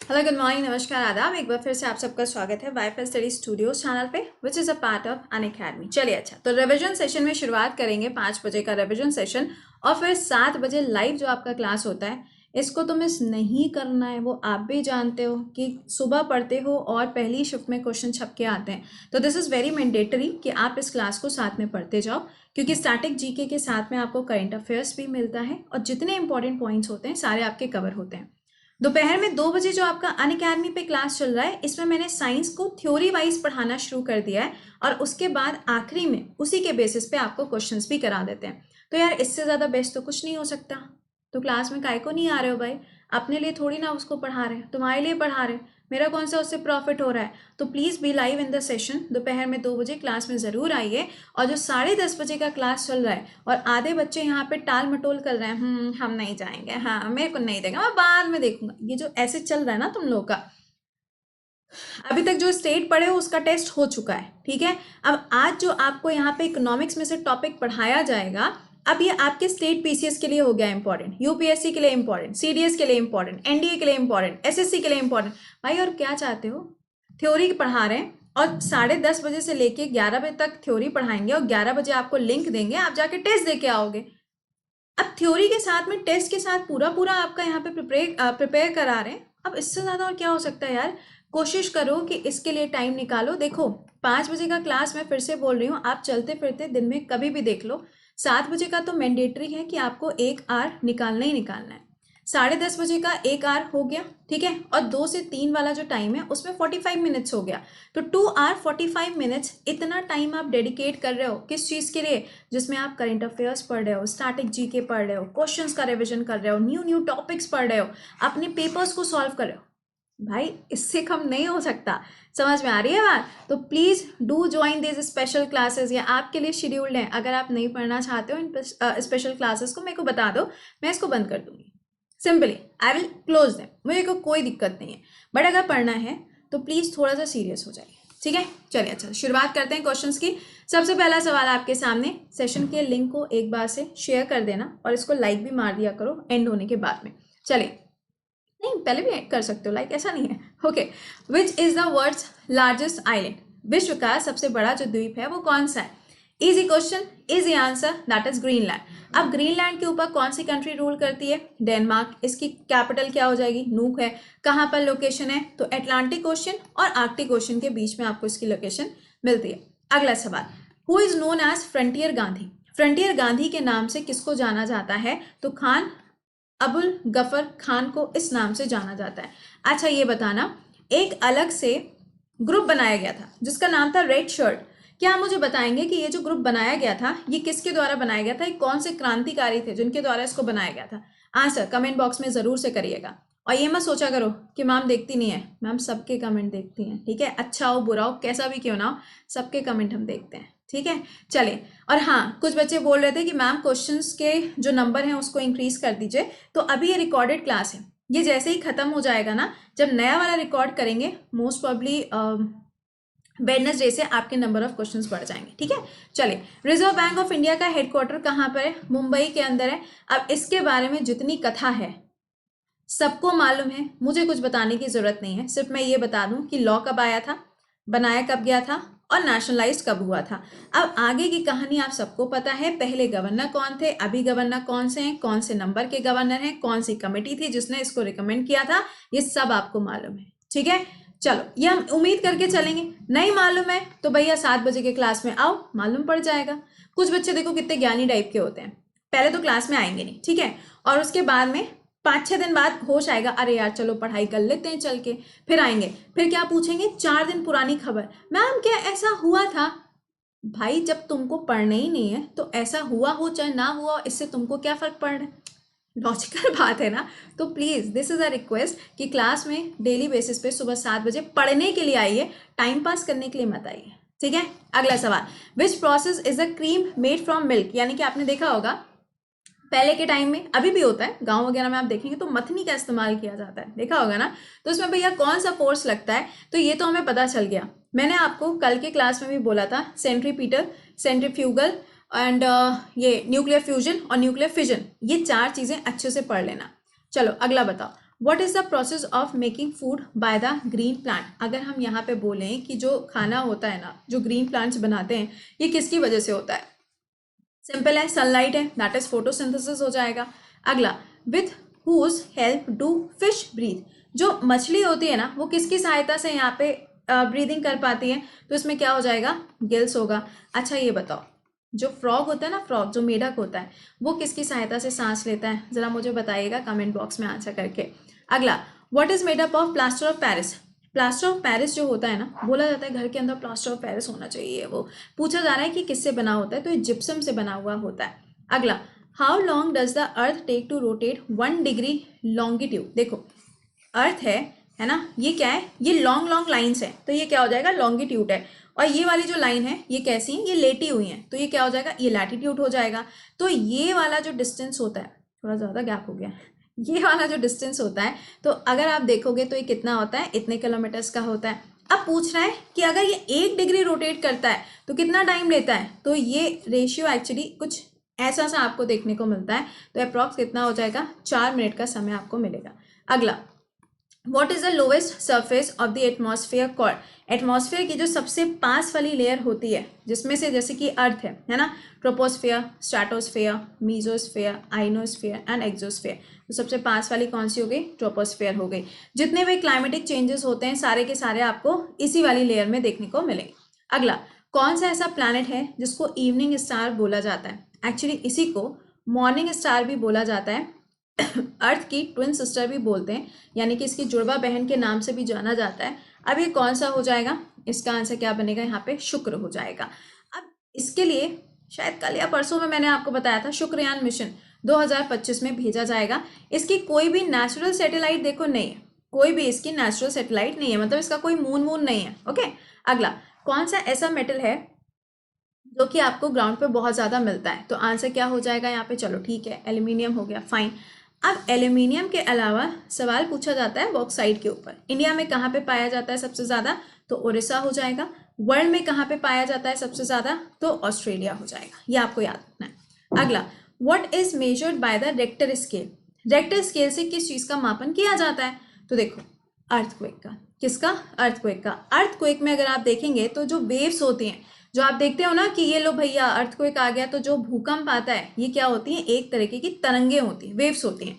Hello good morning नमस्कार आदाब। एक बार फिर से आप सबका स्वागत है वाईफाई स्टडी स्टूडियो चैनल पे which is a part of Unacademy. चलिए अच्छा, तो रिवीजन सेशन में शुरुआत करेंगे 5 बजे का रिवीजन सेशन और फिर 7 बजे लाइव जो आपका क्लास होता है इसको तो मिस नहीं करना है। वो आप भी जानते हो कि सुबह पढ़ते हो और पहली शिफ्ट में क्वेश्चन छप के आते हैं, तो दिस इज़ वेरी मैंडेटरी कि आप इस क्लास को साथ में पढ़ते जाओ, क्योंकि स्टैटिक जीके के साथ में आपको करंट अफेयर्स भी मिलता है और जितने इंपॉर्टेंट पॉइंट्स होते हैं सारे आपके कवर होते हैं। दोपहर में 2 बजे जो आपका अनअकैडमी पे क्लास चल रहा है, इसमें मैंने साइंस को थ्योरी वाइज पढ़ाना शुरू कर दिया है और उसके बाद आखिरी में उसी के बेसिस पे आपको क्वेश्चंस भी करा देते हैं। तो यार इससे ज़्यादा बेस्ट तो कुछ नहीं हो सकता। तो क्लास में काहे को नहीं आ रहे हो भाई? अपने लिए थोड़ी ना उसको पढ़ा रहे हैं, तुम्हारे लिए पढ़ा रहे हैं। मेरा कौन सा उससे प्रॉफिट हो रहा है? तो please be live in the session. दोपहर में 2 बजे क्लास में ज़रूर आइए। और जो 10:30 बजे का क्लास चल रहा है और आधे बच्चे यहाँ पे टाल मटोल कर रहे हैं, हम नहीं जाएंगे, हाँ मेरे को नहीं देगा, मैं बाद में देखूंगा, ये जो ऐसे चल रहा है ना तुम लोगों का, अभी तक जो स्टेट पढ़े हो उसका टेस्ट हो चुका है, ठीक है। अब आज जो आपको यहाँ पे इकोनॉमिक्स में से टॉपिक पढ़ाया जाएगा, अब ये आपके स्टेट पीसीएस के लिए हो गया इंपॉर्टेंट, यूपीएससी के लिए इंपॉर्टेंट, सीडीएस के लिए इंपॉर्टेंट, एनडीए के लिए इंपॉर्टेंट, एसएससी के लिए इंपॉर्टेंट। भाई और क्या चाहते हो? थ्योरी पढ़ा रहे हैं और 10:30 बजे से लेके 11 बजे तक थ्योरी पढ़ाएंगे और 11 बजे आपको लिंक देंगे, आप जाके टेस्ट दे के आओगे। अब थ्योरी के साथ में टेस्ट के साथ पूरा पूरा आपका यहाँ पे प्रिपेयर करा रहे हैं। अब इससे ज़्यादा और क्या हो सकता है यार? कोशिश करो कि इसके लिए टाइम निकालो। देखो 5 बजे का क्लास मैं फिर से बोल रही हूँ, आप चलते फिरते दिन में कभी भी देख लो। 7 बजे का तो मैंडेटरी है कि आपको 1 आवर निकालना ही निकालना है। 10:30 बजे का 1 आवर हो गया, ठीक है, और 2 से 3 वाला जो टाइम है उसमें 45 मिनट्स हो गया। तो 2 आवर 45 मिनट्स इतना टाइम आप डेडिकेट कर रहे हो किस चीज़ के लिए? जिसमें आप करंट अफेयर्स पढ़ रहे हो, स्टैटिक जीके पढ़ रहे हो, क्वेश्चंस का रिवीजन कर रहे हो, न्यू न्यू टॉपिक्स पढ़ रहे हो, अपने पेपर्स को सॉल्व कर रहे हो। भाई इससे कम नहीं हो सकता। समझ में आ रही है बात? तो please do join this special classes, या आपके लिए शेड्यूल्ड है। अगर आप नहीं पढ़ना चाहते हो इन स्पेशल क्लासेस को, मेरे को बता दो, मैं इसको बंद कर दूंगी। Simply I will close them, मुझे को कोई दिक्कत नहीं है। बट अगर पढ़ना है तो प्लीज़ थोड़ा सा सीरियस हो जाइए, ठीक है। चलिए अच्छा, शुरुआत करते हैं क्वेश्चंस की। सबसे पहला सवाल आपके सामने, सेशन के लिंक को एक बार से शेयर कर देना और इसको लाइक भी मार दिया करो एंड होने के बाद में। चलिए, नहीं पहले भी कर सकते हो लाइक, ऐसा नहीं है। Okay, which is the world's largest island? विश्व का सबसे बड़ा जो द्वीप है वो कौन सा है? Easy question, easy answer, that is Greenland. अब ग्रीनलैंड के ऊपर कौन सी कंट्री रूल करती है? डेनमार्क। इसकी कैपिटल क्या हो जाएगी? नूक है। कहाँ पर लोकेशन है? तो अटलांटिक ओशन और आर्कटिक ओशन के बीच में आपको इसकी लोकेशन मिलती है। अगला सवाल, who is known as frontier Gandhi? Frontier Gandhi के नाम से किसको जाना जाता है? तो खान अबुल गफर खान को इस नाम से जाना जाता है। अच्छा ये बताना, एक अलग से ग्रुप बनाया गया था जिसका नाम था रेड शर्ट। क्या आप मुझे बताएंगे कि ये जो ग्रुप बनाया गया था ये किसके द्वारा बनाया गया था? ये कौन से क्रांतिकारी थे जिनके द्वारा इसको बनाया गया था? आंसर कमेंट बॉक्स में जरूर से करिएगा। और ये मत सोचा करो कि मैम देखती नहीं है, मैम सबके कमेंट देखती हैं, ठीक है। अच्छा हो बुरा हो कैसा भी क्यों ना हो, सबके कमेंट हम देखते हैं, ठीक है। चलिए, और हाँ कुछ बच्चे बोल रहे थे कि मैम क्वेश्चंस के जो नंबर हैं उसको इंक्रीज कर दीजिए। तो अभी ये रिकॉर्डेड क्लास है, ये जैसे ही खत्म हो जाएगा ना, जब नया वाला रिकॉर्ड करेंगे मोस्ट प्रॉब्ली वेडनेसडे से आपके नंबर ऑफ क्वेश्चंस बढ़ जाएंगे, ठीक है। चलिए, रिजर्व बैंक ऑफ इंडिया का हेडक्वार्टर कहाँ पर है? मुंबई के अंदर है। अब इसके बारे में जितनी कथा है सबको मालूम है, मुझे कुछ बताने की जरूरत नहीं है। सिर्फ मैं ये बता दूं कि लॉ कब आया था, बनाया कब गया था और नेशनलाइज कब हुआ था। अब आगे की कहानी आप सबको पता है, पहले गवर्नर कौन थे, अभी गवर्नर कौन से हैं, कौन से नंबर के गवर्नर हैं, कौन सी कमेटी थी जिसने इसको रिकमेंड किया था, ये सब आपको मालूम है, ठीक है। चलो, ये हम उम्मीद करके चलेंगे। नहीं मालूम है तो भैया 7 बजे के क्लास में आओ, मालूम पड़ जाएगा। कुछ बच्चे देखो कितने ज्ञानी टाइप के होते हैं, पहले तो क्लास में आएंगे नहीं, ठीक है, और उसके बाद में 5-6 दिन बाद होश आएगा, अरे यार चलो पढ़ाई कर लेते हैं चल के, फिर आएंगे, फिर क्या पूछेंगे? 4 दिन पुरानी खबर, मैम क्या ऐसा हुआ था? भाई जब तुमको पढ़ना ही नहीं है तो ऐसा हुआ हो चाहे ना हुआ हो, इससे तुमको क्या फर्क पड़ रहा है? लॉजिकल बात है ना। तो please this is a request कि क्लास में डेली बेसिस पे सुबह 7 बजे पढ़ने के लिए आइए, टाइम पास करने के लिए मत आइए, ठीक है। अगला सवाल, which process is a cream made from milk? यानी कि आपने देखा होगा पहले के टाइम में, अभी भी होता है गांव वगैरह में, आप देखेंगे तो मथनी का इस्तेमाल किया जाता है, देखा होगा ना। तो उसमें भैया कौन सा फोर्स लगता है? तो ये तो हमें पता चल गया, मैंने आपको कल के क्लास में भी बोला था, सेंट्रीपीटल, सेंट्रीफ्यूगल एंड ये न्यूक्लियर फ्यूजन और न्यूक्लियर फिजन, ये 4 चीजें अच्छे से पढ़ लेना। चलो अगला बताओ, what is the process of making food by the green plant. अगर हम यहाँ पे बोलें कि जो खाना होता है ना, जो ग्रीन प्लांट्स बनाते हैं, ये किसकी वजह से होता है? सिंपल है, सनलाइट है, दैट इज फोटोसिंथेसिस हो जाएगा। अगला, with whose help do fish breathe. जो मछली होती है ना, वो किसकी सहायता से यहाँ पे ब्रीदिंग कर पाती है? तो इसमें क्या हो जाएगा? गिल्स होगा। अच्छा ये बताओ, जो फ्रॉग होता है ना, फ्रॉग जो मेढक होता है, वो किसकी सहायता से सांस लेता है? जरा मुझे बताइएगा कमेंट बॉक्स में आंसर करके। अगला, what is made up of plaster of Paris. Plaster of Paris जो होता है ना, बोला जाता है घर के अंदर प्लास्टर ऑफ पेरिस होना चाहिए। वो पूछा जा रहा है कि किससे बना होता है, तो ये जिप्सम से बना हुआ होता है। अगला, how long does the earth take to rotate 1 degree longitude. देखो अर्थ है ना, ये क्या है? ये लॉन्ग लॉन्ग लाइन्स है, तो ये क्या हो जाएगा? लॉन्गिट्यूड है। और ये वाली जो लाइन है ये कैसी है? ये लेटी हुई है, तो ये क्या हो जाएगा? ये लैटिट्यूड हो जाएगा। तो ये वाला जो डिस्टेंस होता है, थोड़ा ज़्यादा गैप हो गया, ये वाला जो डिस्टेंस होता है, तो अगर आप देखोगे तो ये कितना होता है? इतने किलोमीटर्स का होता है। अब पूछ रहा है कि अगर ये 1 डिग्री रोटेट करता है तो कितना टाइम लेता है? तो ये रेशियो एक्चुअली कुछ ऐसा सा आपको देखने को मिलता है। तो अप्रॉक्स कितना हो जाएगा? 4 मिनट का समय आपको मिलेगा। अगला, what is the lowest surface of the atmosphere called. Atmosphere की जो सबसे पास वाली लेयर होती है, जिसमें से जैसे कि अर्थ है ना, troposphere, stratosphere, mesosphere, ionosphere and exosphere. तो सबसे पास वाली कौन सी हो गई? ट्रोपोस्फेयर हो गई। जितने भी क्लाइमेटिक चेंजेस होते हैं सारे के सारे आपको इसी वाली लेयर में देखने को मिलेंगे। अगला, कौन सा ऐसा प्लैनेट है जिसको इवनिंग स्टार बोला जाता है? एक्चुअली इसी को मॉर्निंग स्टार भी बोला जाता है, अर्थ की ट्विन सिस्टर भी बोलते हैं, यानी कि इसकी जुड़वा बहन के नाम से भी जाना जाता है। अब ये कौन सा हो जाएगा? इसका आंसर क्या बनेगा? यहाँ पे शुक्र हो जाएगा। अब इसके लिए शायद कल या परसों में मैंने आपको बताया था, शुक्रयान मिशन 2025 में भेजा जाएगा। इसकी कोई भी नेचुरल सैटेलाइट देखो नहीं है, कोई भी इसकी नेचुरल सैटेलाइट नहीं है, मतलब इसका कोई मून नहीं है। ओके, अगला, कौन सा ऐसा मेटल है जो कि आपको ग्राउंड पे बहुत ज़्यादा मिलता है? तो आंसर क्या हो जाएगा यहाँ पे? चलो ठीक है, एल्यूमिनियम हो गया, फाइन। अब एल्यूमिनियम के अलावा सवाल पूछा जाता है बॉक्साइट के ऊपर। इंडिया में कहाँ पे पाया जाता है सबसे ज़्यादा? तो उड़ीसा हो जाएगा। वर्ल्ड में कहाँ पे पाया जाता है सबसे ज़्यादा? तो ऑस्ट्रेलिया हो जाएगा, ये आपको याद रखना है। अगला, what is measured by the Richter scale. Richter scale से किस चीज़ का मापन किया जाता है? तो देखो अर्थक्वेक का। किसका? अर्थक्वेक का। अर्थक्वेक में अगर आप देखेंगे तो जो वेव्स होती हैं, जो आप देखते हो ना कि ये लो भैया अर्थक्वेक आ गया, तो जो भूकंप आता है ये क्या होती है? एक तरीके की तरंगे होती हैं, वेव्स होती हैं।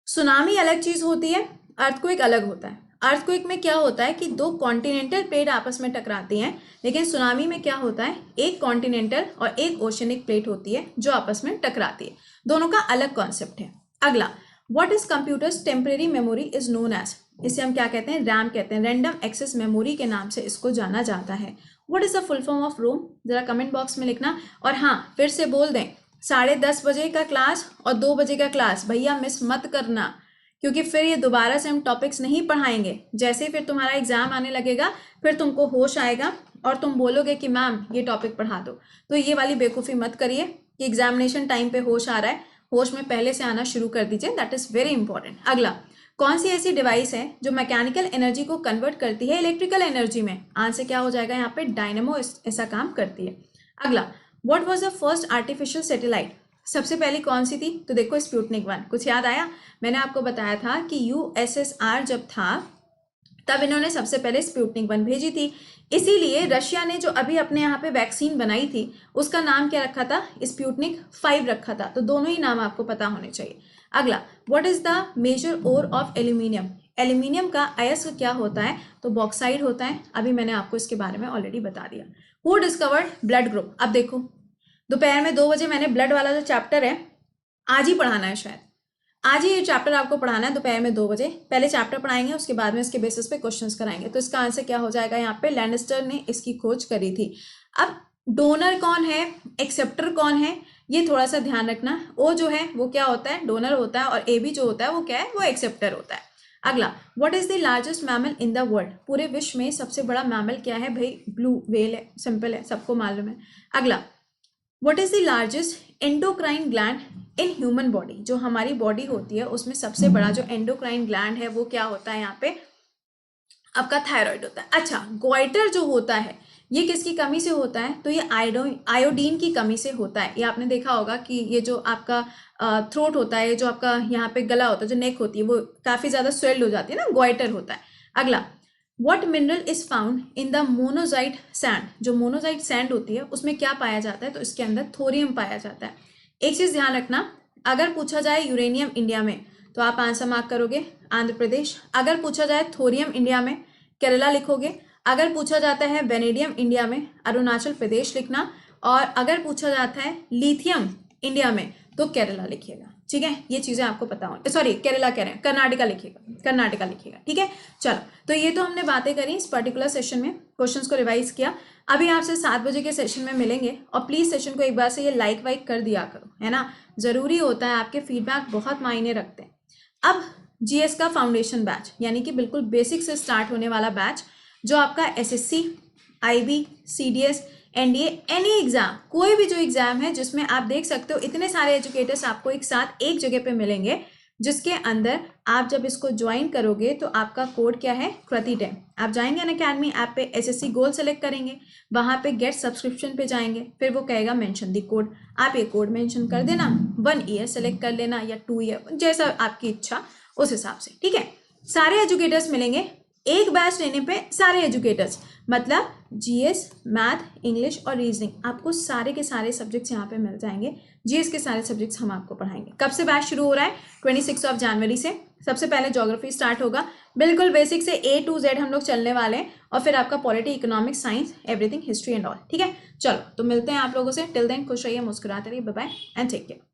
सुनामी अलग चीज होती है, अर्थक्वेक अलग होता है। अर्थक्वेक में क्या होता है कि 2 कॉन्टिनेंटल प्लेट आपस में टकराती हैं, लेकिन सुनामी में क्या होता है? एक कॉन्टिनेंटल और एक ओशनिक प्लेट होती है जो आपस में टकराती है। दोनों का अलग कॉन्सेप्ट है। अगला, what is computer's temporary memory is known as. इसे हम क्या कहते हैं? रैम कहते हैं, रैंडम एक्सेस मेमोरी के नाम से इसको जाना जाता है। What is the full form of ROM? जरा कमेंट बॉक्स में लिखना। और हाँ, फिर से बोल दें, 10:30 बजे का क्लास और 2 बजे का क्लास भैया मिस मत करना, क्योंकि फिर ये दोबारा से हम टॉपिक्स नहीं पढ़ाएंगे। जैसे ही फिर तुम्हारा एग्जाम आने लगेगा, फिर तुमको होश आएगा और तुम बोलोगे कि मैम ये टॉपिक पढ़ा दो। तो ये वाली बेवकूफ़ी मत करिए कि एग्जामिनेशन टाइम पे होश आ रहा है, होश में पहले से आना शुरू कर दीजिए, दैट इज़ वेरी इंपॉर्टेंट। अगला, कौन सी ऐसी डिवाइस है जो मैकेनिकल एनर्जी को कन्वर्ट करती है इलेक्ट्रिकल एनर्जी में? आंसर क्या हो जाएगा यहाँ पे? डायनेमो ऐसा काम करती है। अगला, what was the first artificial satellite? सबसे पहली कौन सी थी? तो देखो स्पुतनिक 1। कुछ याद आया? मैंने आपको बताया था कि यूएसएसआर जब था तब इन्होंने सबसे पहले स्पुतनिक 1 भेजी थी। इसीलिए रशिया ने जो अभी अपने यहाँ पे वैक्सीन बनाई थी उसका नाम क्या रखा था? स्पुतनिक 5 रखा था। तो दोनों ही नाम आपको पता होने चाहिए। अगला, what is the major ore of aluminium? Aluminium का अयस्क क्या होता है? तो बॉक्साइड होता है। अभी मैंने आपको इसके बारे में ऑलरेडी बता दिया। Who discovered blood group? अब देखो, दोपहर में 2 बजे मैंने ब्लड वाला जो चैप्टर है आज ही पढ़ाना है, शायद आज ही ये चैप्टर आपको पढ़ाना है दोपहर में 2 बजे। पहले चैप्टर पढ़ाएंगे, उसके बाद में इसके बेसिस पे क्वेश्चंस कराएंगे। तो इसका आंसर क्या हो जाएगा? यहाँ पे लैनिस्टर ने इसकी खोज करी थी। अब डोनर कौन है, एक्सेप्टर कौन है, ये थोड़ा सा ध्यान रखना। ओ जो है वो क्या होता है? डोनर होता है, और ए बी जो होता है वो क्या है? वो एक्सेप्टर होता है। अगला, what is the largest mammal in the world? पूरे विश्व में सबसे बड़ा मैमल क्या है भाई? ब्लू व्हेल है, सिंपल है, सबको मालूम है। अगला, what is the largest endocrine gland in human body? जो हमारी बॉडी होती है उसमें सबसे बड़ा जो एंडोक्राइन ग्लैंड है वो क्या होता है? यहाँ पे आपका थायराइड होता है। अच्छा, गोइटर जो होता है, ये किसकी कमी से होता है? तो ये आयोडीन की कमी से होता है। ये आपने देखा होगा कि ये जो आपका थ्रोट होता है, जो आपका यहाँ पे गला होता है, जो नेक होती है, वो काफ़ी ज़्यादा स्वेल्ड हो जाती है ना, गोइटर होता है। अगला, what mineral is found in the monazite sand? जो मोनोजाइट सैंड होती है उसमें क्या पाया जाता है? तो इसके अंदर थोरियम पाया जाता है। एक चीज़ ध्यान रखना, अगर पूछा जाए यूरेनियम इंडिया में तो आप आंसर मार्क करोगे आंध्र प्रदेश। अगर पूछा जाए थोरियम इंडिया में, केरला लिखोगे। अगर पूछा जाता है वेनेडियम इंडिया में, अरुणाचल प्रदेश लिखना। और अगर पूछा जाता है लिथियम इंडिया में तो केरला लिखिएगा। ठीक है, ये चीज़ें आपको पता होंगी। सॉरी, केरला कह रहे हैं, कर्नाटका लिखिएगा, कर्नाटका लिखिएगा। ठीक है, चलो, तो ये तो हमने बातें करी इस पर्टिकुलर सेशन में, क्वेश्चंस को रिवाइज किया। अभी आपसे 7 बजे के सेशन में मिलेंगे, और प्लीज़ सेशन को एक बार से ये लाइक वाइक कर दिया करो, है ना, ज़रूरी होता है, आपके फीडबैक बहुत मायने रखते हैं। अब जीएस का फाउंडेशन बैच, यानी कि बिल्कुल बेसिक से स्टार्ट होने वाला बैच, जो आपका SSC, IB, CDS, NDA, any exam, कोई भी जो एग्जाम है जिसमें आप देख सकते हो इतने सारे एजुकेटर्स आपको एक साथ एक जगह पे मिलेंगे, जिसके अंदर आप जब इसको ज्वाइन करोगे तो आपका कोड क्या है? कृति10। आप जाएंगे अनअकैडमी ऐप पे, एसएससी गोल सेलेक्ट करेंगे, वहां पे गेट सब्सक्रिप्शन पे जाएंगे, फिर वो कहेगा मेंशन द कोड, आप ये कोड मेंशन कर देना, 1 ईयर सेलेक्ट कर लेना या 2 ईयर, जैसा आपकी इच्छा उस हिसाब से। ठीक है, सारे एजुकेटर्स मिलेंगे एक बैच लेने पे, सारे एजुकेटर्स, मतलब जीएस, मैथ, इंग्लिश और रीजनिंग, आपको सारे के सारे सब्जेक्ट्स यहाँ पे मिल जाएंगे। जीएस के सारे सब्जेक्ट्स हम आपको पढ़ाएंगे। कब से बैच शुरू हो रहा है? 26 जनवरी से। सबसे पहले ज्योग्राफी स्टार्ट होगा, बिल्कुल बेसिक से A to Z हम लोग चलने वाले हैं, और फिर आपका polity, economics, science, everything, history and all. ठीक है, चलो, तो मिलते हैं आप लोगों से। टिल देन खुश रहिए, मुस्कुराते रहिए, bye bye and take care.